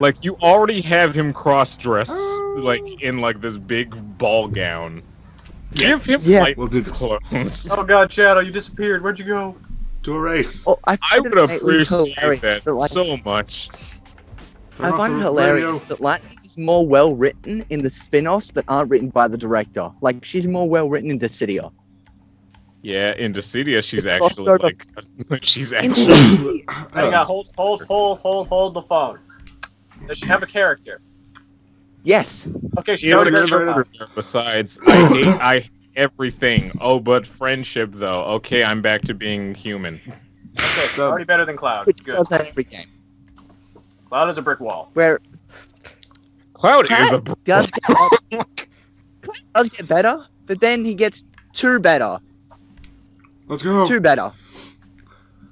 Like, you already have him cross-dress, like, in, like, this big ball gown. Give him we'll do this. clothes. Oh god, Shadow, you disappeared. Where'd you go? To a race. Oh, I would appreciate that so much. I find it hilarious that Lightning is more well written in the spin-offs that aren't written by the director. Like, she's more well written in Dissidia. Yeah, in Dissidia, she's It's actually, sort of- like, she's actually... Hang on, hold the phone. Does she have a character? Yes. Okay, she's She has a already got character besides, I hate everything. Oh, but friendship, though. Okay, I'm back to being human. Okay, So- already better than Cloud. Which Good. does that every game. Cloud is a brick wall. Where Cloud is a... does get better, but then he gets two better. Let's go. Two better.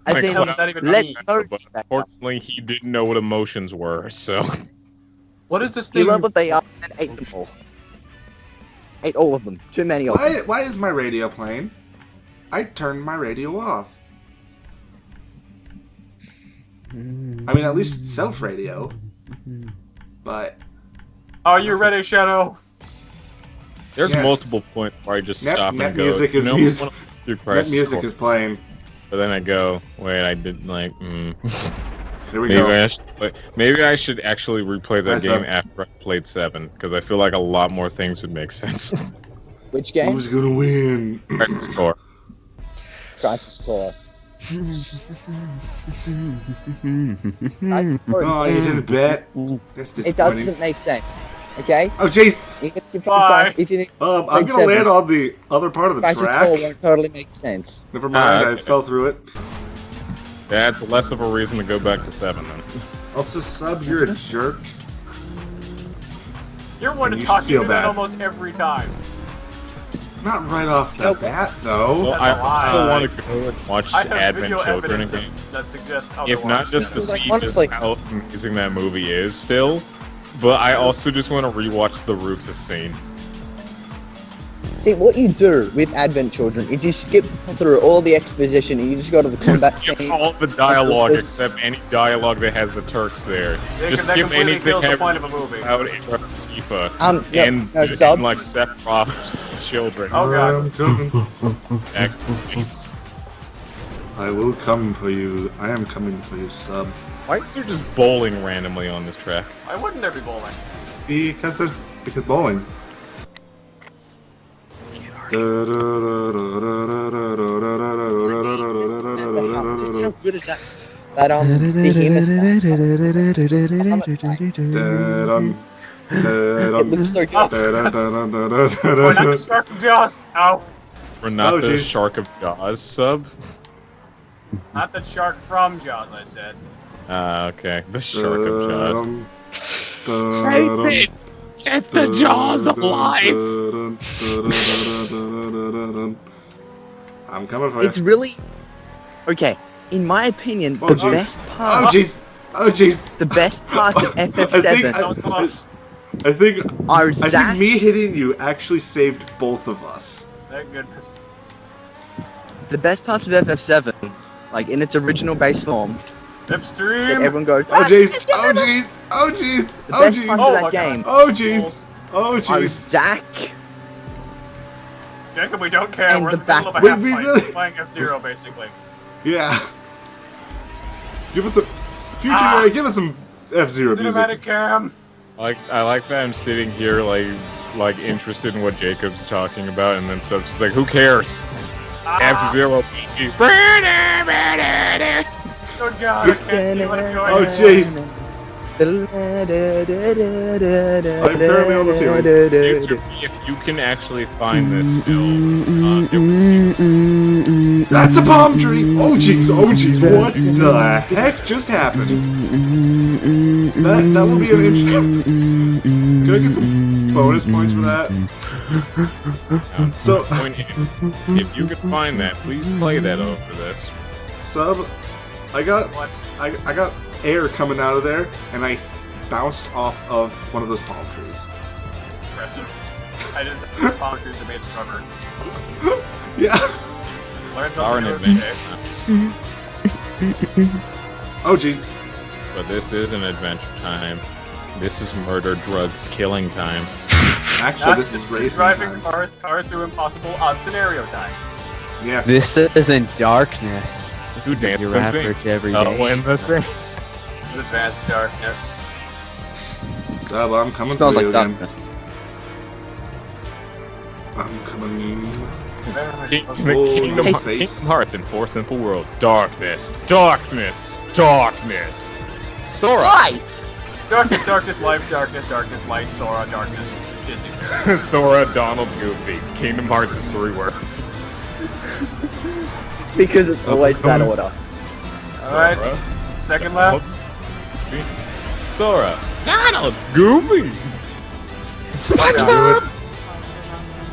As Like, in, Cloud is not even let's mean. go. But unfortunately, he didn't know what emotions were, so... What is this He thing? learned what they are and ate them all. Ate all of them. Too many of them. Why is my radio playing? I turned my radio off. I mean, at least self-radio. But... Are you ready, Shadow? There's Yes. multiple points where I just stop Net and go, music is you know, music. I wanna do That Crisis music Core. is playing. But then I go, wait, I didn't like, Here we maybe go. maybe I should actually replay that Nice game up. after I played 7, because I feel like a lot more things would make sense. Which game? Who's gonna win? Crisis Core. Crisis Core. Oh, you didn't bet? That's It disappointing. doesn't make sense. Okay? Oh, jeez! You can keep Bye. if you think I'm Like gonna land 7. on the other part of the Crisis Core track. won't totally make sense. Never mind, I okay. fell through it. That's less of a reason to go back to 7 then. Also, Sub, you're a jerk. You're one to You talk should feel to that bad. almost every time. Not right off the Nope. bat, though. Well, That's I a lie. also want to go and watch I have Advent video Children evidence again. that suggests otherwise. If not just to Like, see honestly- just how amazing that movie is still, but I also just want to rewatch the Rufus scene. See, what you do with Advent Children is you skip through all the exposition and you just go to the combat Skip scene. all the dialogue Rufus. except any dialogue that has the Turks there. Yeah, 'cause Just that skip completely anything kills the having point of a movie. about Tifa No, and, no, Sub. like Sephiroth's children. Oh god. I'm coming. Scenes. I will come for you. I am coming for you, Sub. Why is there just bowling randomly on this track? Why wouldn't there be bowling? Because bowling. Just how good is that? That behemoth it looks so good. We're not the shark of Jaws. Ow. We're not Oh, the jeez. Shark of Jaws sub? Not the shark from Jaws, I said. Okay. The Shark of Jaws. Jaws. Get the Jaws of life! I'm coming for you. It's really okay. In my opinion, Oh, the jeez. best Oh part, jeez! Oh jeez! the best part of I think FF7 That was close. I think are I Zack. think me hitting you actually saved both of us. Thank goodness. The best parts of FF7, like in its original base form, that Slipstream. everyone goes, Oh jeez! Oh jeez! Oh jeez! The Oh best part jeez! of Oh that my game Oh jeez! Oh are jeez! Zack Jacob, we don't care. And We're the in the middle of a Wait, half we fight. really- Playing F-Zero, basically. Yeah. Give us a future. Give us some F-Zero music. Cinematic cam. I like that I'm sitting here like interested in what Jacob's talking about, and then Sub's just like, who cares? F-Zero PG. Oh god, I can't see what I'm Oh going. jeez! I'm currently on the ceiling. YouTube, if you can actually find this still, That's a palm tree! Oh jeez! Oh jeez! What the heck just happened? That will be an interesting. Can I get some bonus points for that? So- the point is, if you can find that, please play that over this. Sub, I got air coming out of there, and I bounced off of one of those palm trees. impressive. I didn't know the palm trees are made of rubber. Yeah. Learn Are an something new every adventure. day. Oh jeez. But this isn't adventure time. This is murder, drugs, killing time. Actually, this is racing driving time. cars through impossible odd scenario time. Yeah. This isn't darkness. This Who is dances your and sings? average everyday. Oh, in the sense. The vast darkness. Sub, I'm coming Smells for like you again. darkness. I'm coming. Kingdom Hearts in 4 simple worlds. Darkness, darkness, darkness. Sora. Right! Darkness, darkness, life, darkness, darkness, light, Sora, darkness, Disney. Sora, Donald, Goofy. Kingdom Hearts in 3 words. Because it's always that order. Alright, second lap. Sora, Donald, Goofy. SpongeBob!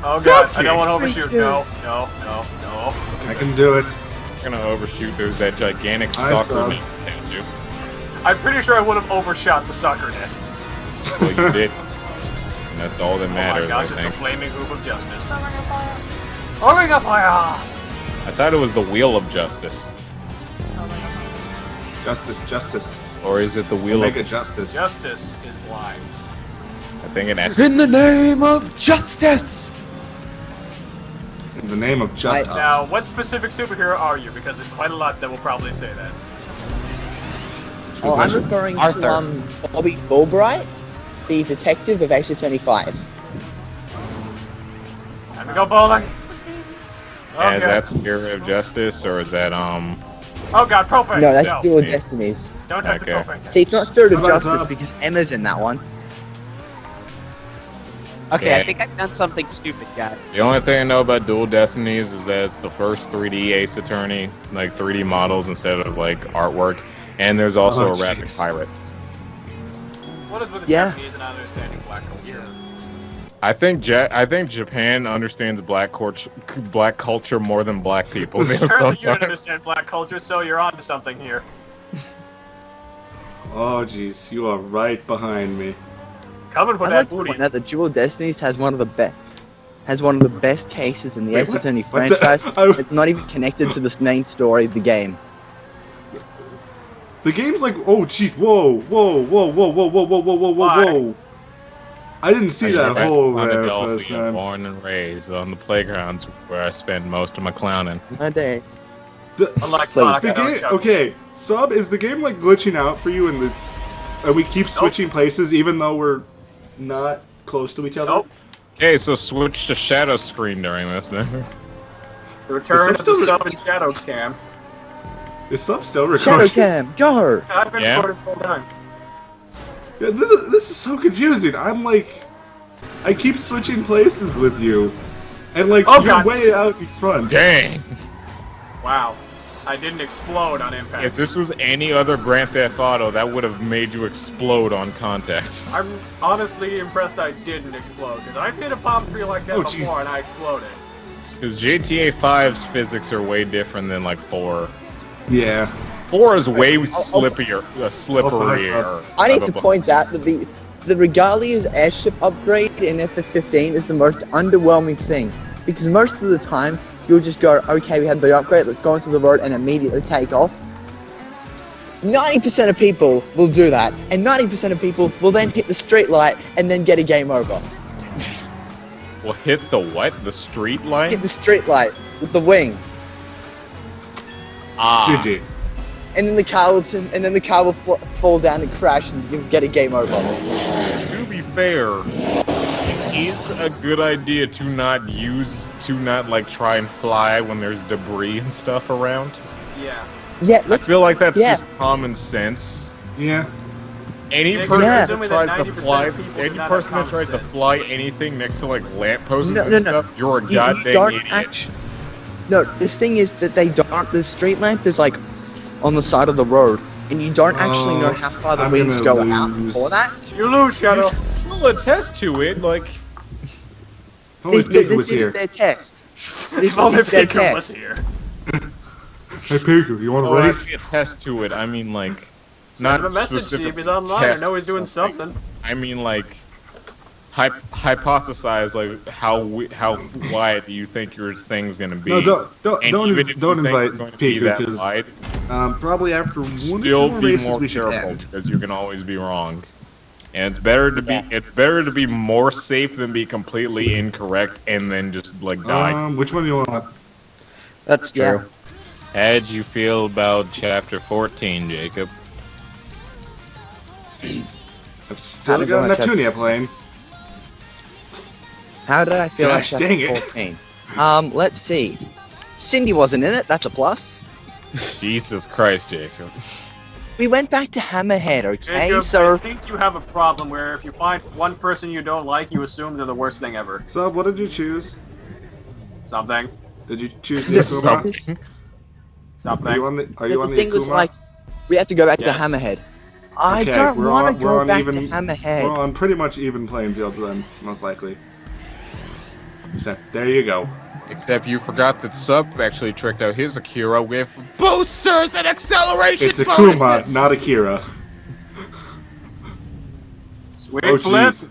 Oh god, I don't want to Goofy. overshoot. No, no, no, no. I can do it. I'm gonna overshoot. There's that gigantic I soccer saw. net statue. I'm pretty sure I would have overshot the soccer net. Well, you did. And that's all that Oh my matters, gosh, I it's the think. flaming hoop of justice. Omega fire! I thought it was the Wheel of Justice. Justice, justice. Or is it the Wheel Make of... it justice. Justice is blind. I think it actually... In the name of justice! In the name of justice. Now, what specific superhero are you? Because there's quite a lot that will probably say that. Oh, I'm referring Arthur. to Bobby Fulbright, the detective of Exit 25. Time to go bowling! Yeah, is that Spirit of Justice, or is that, Oh god, propane! No, that's Dual Yeah. Destinies. Don't touch the Okay. propane. See, it's not Spirit of How about Justice Zub? because Emma's in that one. Okay, Yeah. I think I've done something stupid, guys. The only thing I know about Dual Destinies is that it's the first 3D Ace Attorney, like 3D models instead of like artwork, and there's also Oh, a rapid jeez. pirate. What is with the Yeah. Japanese and not understanding black culture? I think Japan understands black culture more than black people do Apparently you don't sometimes. understand black culture, so you're onto something here. Oh jeez, you are right behind me. Coming for I'd that like to booty. point out that Dual Destinies has one of the best cases in the Wait, Exit what? 20 What the- franchise. I- It's not even connected to the main story of the game. The game's like, oh jeez, whoa, whoa, whoa, whoa, whoa, whoa, whoa, whoa, whoa, Why? whoa. I didn't see that hole there first Philadelphia, time. born and raised on the playgrounds where I spend most of my clowning. My day. Unlike So, Sonic, The I don't game, shove. okay, Sub, is the game like glitching out for you and we keep switching places even though we're not close to each other? Nope. Okay, so switch to shadow screen during this then. The return Is of the Sub sub and shadow cam. Is Sub still Shadow recording? Cam, go! I've been Yeah. recording full time. Yeah, this is so confusing. I'm like, I keep switching places with you, and like Oh, you're God. way out in front. Dang! Wow. I didn't explode on impact. If this was any other Grand Theft Auto, that would have made you explode on contact. I'm honestly impressed I didn't explode, because I've hit a palm tree like that Oh, before jeez. and I exploded. Because GTA 5's physics are way different than like 4. Yeah. 4 is way I'll- slipperier. Slipperier. I need to point out that the Regalia's airship upgrade in FF15 is the most underwhelming thing. Because most of the time, you'll just go, okay, we had the upgrade, let's go onto the road and immediately take off. 90% of people will do that, and 90% of people will then hit the street light and then get a game over. Well, hit the what? The street light? Hit the street light with the wing, Ah. GG. and then the car will fall down and crash, and you get a game over. To be fair, it is a good idea to not like try and fly when there's debris and stuff around. Yeah. Yeah, I let's feel like that's Yeah. just common sense. Yeah. Any Yeah, person Yeah. that assuming tries that to 90% fly, of people do any not have person that common tries to sense. fly anything next to like lampposts No, and no, no. stuff, you're a you goddamn don't idiot. No, this thing is that they don't. The street lamp is like on the side of the road, and you don't actually know how far the I'm wings gonna go out lose. for that. You lose, You Shadow. still attest to it, like Only Pig was This is here. their test. This If only is their Pico was test. here. Hey Piku, you want to oh, I race? see attest to it. I mean like Send him not a message to you if specifically he's online. I test know he's doing something. I mean like hypothesize like how wide do you think your thing's gonna be? No, don't And even if you don't think invite it's going to be Piku that because wide, probably after one or still two more be races more we should careful end. because you can always be wrong. And it's better to be more safe than be completely incorrect and then just like die. Which one do you want? That's true. Yeah. How'd you feel about chapter 14, Jacob? I've still How got much Neptunia playing. How did I feel Gosh, about dang chapter it. 14? Let's see. Cindy wasn't in it. That's a plus. Jesus Christ, Jacob. We went back to Hammerhead, okay? Jacob, So I think you have a problem where if you find one person you don't like, you assume they're the worst thing ever. So, what did you choose? Something. Did you choose the Akuma? Something. Are you on the the thing was Akuma? like, we have to go back Yes. to Hammerhead. I Okay, don't we're want on- to we're go on back even- to We're Hammerhead. on pretty much even playing fields then, most likely. Except, there you go. Except you forgot that Sub actually tricked out his Akira with boosters and acceleration It's Akuma, bonuses! not Akira. Sweet Oh, flip. jeez.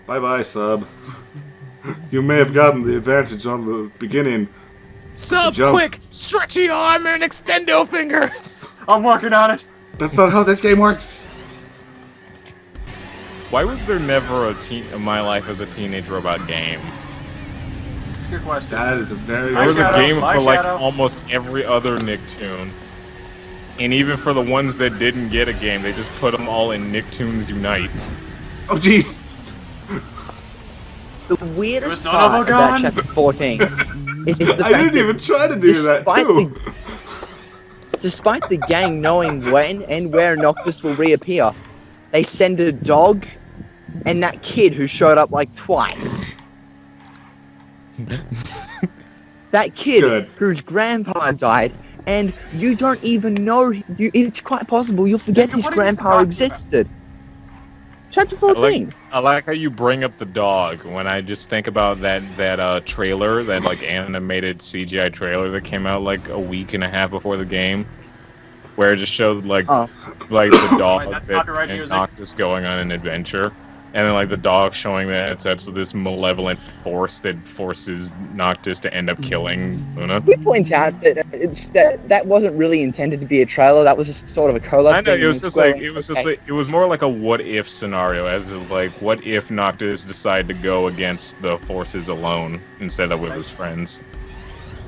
Bye-bye, Sub. You may have gotten the advantage on the beginning. Sub, Jump. quick! Stretchy arm and extendo fingers! I'm working on it. That's not how this game works. Why was there never a My Life as a Teenage Robot game? Good question. That is a very... There was a Shadow, game my for like Shadow. almost every other Nicktoon. And even for the ones that didn't get a game, they just put them all in Nicktoons Unite. Oh, jeez. The weirdest There's son part of a about gun. chapter 14 is the fact I didn't that even try to do that, despite too. despite the gang knowing when and where Noctis will reappear, they send a dog and that kid who showed up like twice. That kid Good. whose grandpa died, and you don't even know. It's quite possible you'll forget Jacob, his what are you grandpa talking about? existed. Chapter 14. I like how you bring up the dog when I just think about that trailer, that like animated CGI trailer that came out like a week and a half before the game, where it just showed like Oh. the dog that's that copyright and music. Noctis going on an adventure, and then like the dog showing that it's actually this malevolent force that forces Noctis to end up killing Luna. We point out that that wasn't really intended to be a trailer. That was just sort of a collab. I know thing it was and just Square like Enix it was was just like, like it was more like a what if scenario, as of like what if Noctis decided to go against the forces alone instead of with his friends.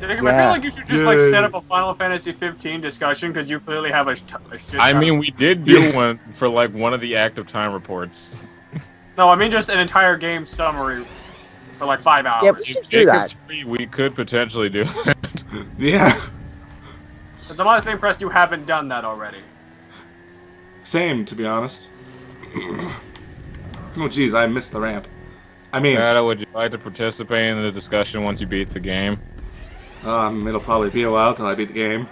Jacob, I Yeah. feel like you should just like Yay. set up a Final Fantasy 15 discussion because you clearly have a shit I ton mean, of- we did do one for like one of the active time reports. No, I mean just an entire game summary for like 5 hours. Yeah, we If should do Jacob's that. free, we could potentially do that. Yeah. Because I'm honestly impressed you haven't done that already. Same, to be honest. Oh, jeez, I missed the ramp. I mean, Would you like to participate in the discussion once you beat the game? it'll probably be a while till I beat the game.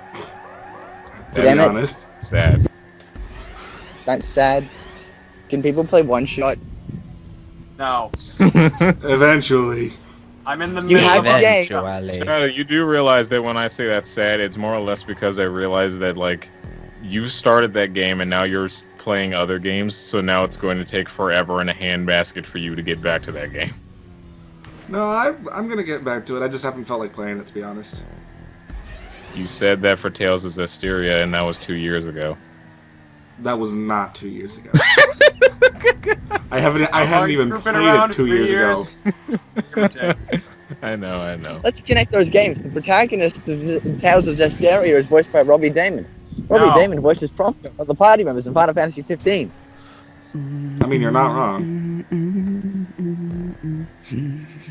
To Damn be it. honest. Sad. That's sad. Can people play one shot? No. Eventually. I'm in the You middle have of the a- game. Eventually. You do realize that when I say that's sad, it's more or less because I realize that like you started that game and now you're playing other games, so now it's going to take forever in a handbasket for you to get back to that game. No, I'm gonna get back to it. I just haven't felt like playing it, to be honest. You said that for Tales of Zestiria, and that was 2 years ago. That was not 2 years ago. I haven't Are you even snooping played around it 2 3 years ago. Give or take. I know. Let's connect those games. The protagonist of Tales of Zestiria is voiced by Robbie Damon. Robbie No. Damon voices Prompto of the party members in Final Fantasy 15. I mean, you're not wrong.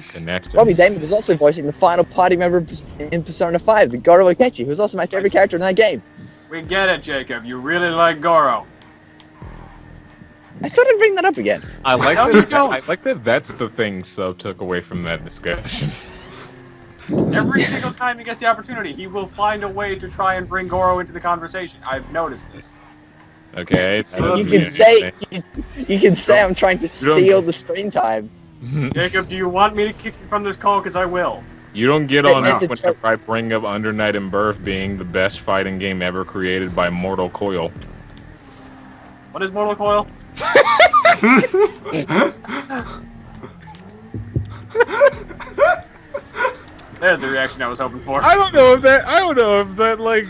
Connected. Robbie Damon is also voicing the final party member in Persona 5, the Goro Akechi, who's also my favorite character in that game. We get it, Jacob. You really like Goro. I thought I'd bring that up again. I like No, you that. don't. I like that. That's the thing Sub took away from that discussion. Every single time he gets the opportunity, he will find a way to try and bring Goro into the conversation. I've noticed this. Okay. So You can say I'm trying to don't- steal the screen time. Jacob, do you want me to kick you from this call? Because I will. You don't get That- on that's up a whenever I bring up Under Night and Birth being the best fighting game ever created by Mortal Coil. What is mortal coil? There's the reaction I was hoping for. I don't know if that like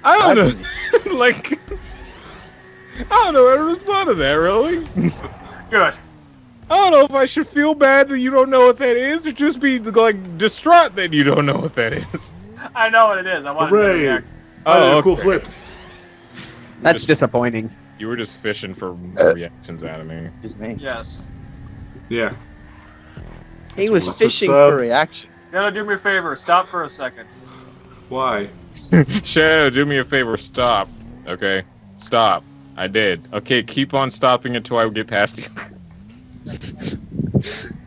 I don't know like I don't know how to respond to that really. Good. I don't know if I should feel bad that you don't know what that is, or just be like distraught that you don't know what that is. I know what it is. I wanted to Hooray! react. Oh, cool flip. That's disappointing. You were just fishing for reactions out of me. Just me. Yes. Yeah. He was What's the fishing sub? for reaction. Gotta do me a favor. Stop for a second. Why? Shadow, do me a favor, stop. Okay? Stop. I did. Okay, keep on stopping until I get past you.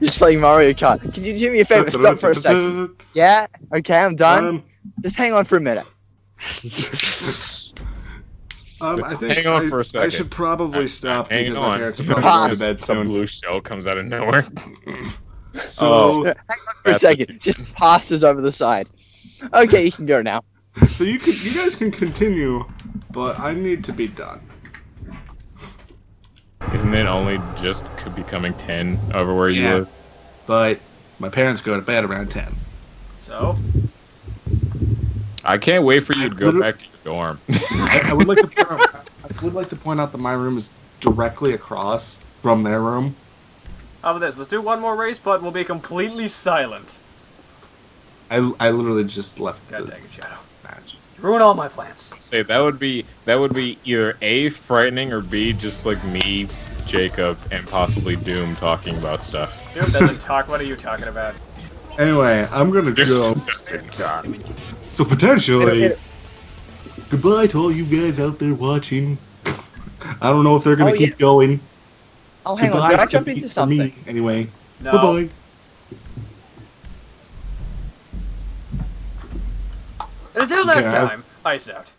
Just playing Mario Kart. Can you do me a favor? Stop for a second. Yeah? Okay, I'm done. Just hang on for a minute. I think Hang on for a I second. should probably stop hang because on. my parents are probably going to bed A soon. blue shell comes out of nowhere. So, Hang on for a second. Just passes over the side. Okay, you can go now. so you guys can continue, but I need to be done. Isn't it only just becoming 10 over where you Yeah. live? But my parents go to bed around 10. So, I can't wait for you to go literally- back to your dorm. I would like to point out that my room is directly across from their room. how about this? Let's do one more race, but we'll be completely silent. I literally just left God the dang it, Shadow. match. Ruin all my plans. Say that would be either A, frightening, or B, just like me, Jacob, and possibly Doom talking about stuff. Dude doesn't talk. What are you talking about? Anyway, I'm gonna go. Just in time. So potentially, goodbye to all you guys out there watching. I don't know if they're gonna Oh, keep going. Oh, hang on. Goodbye Did I for jump me- into for me, something? anyway. No. Bye-bye. Until next Okay, time, ice out.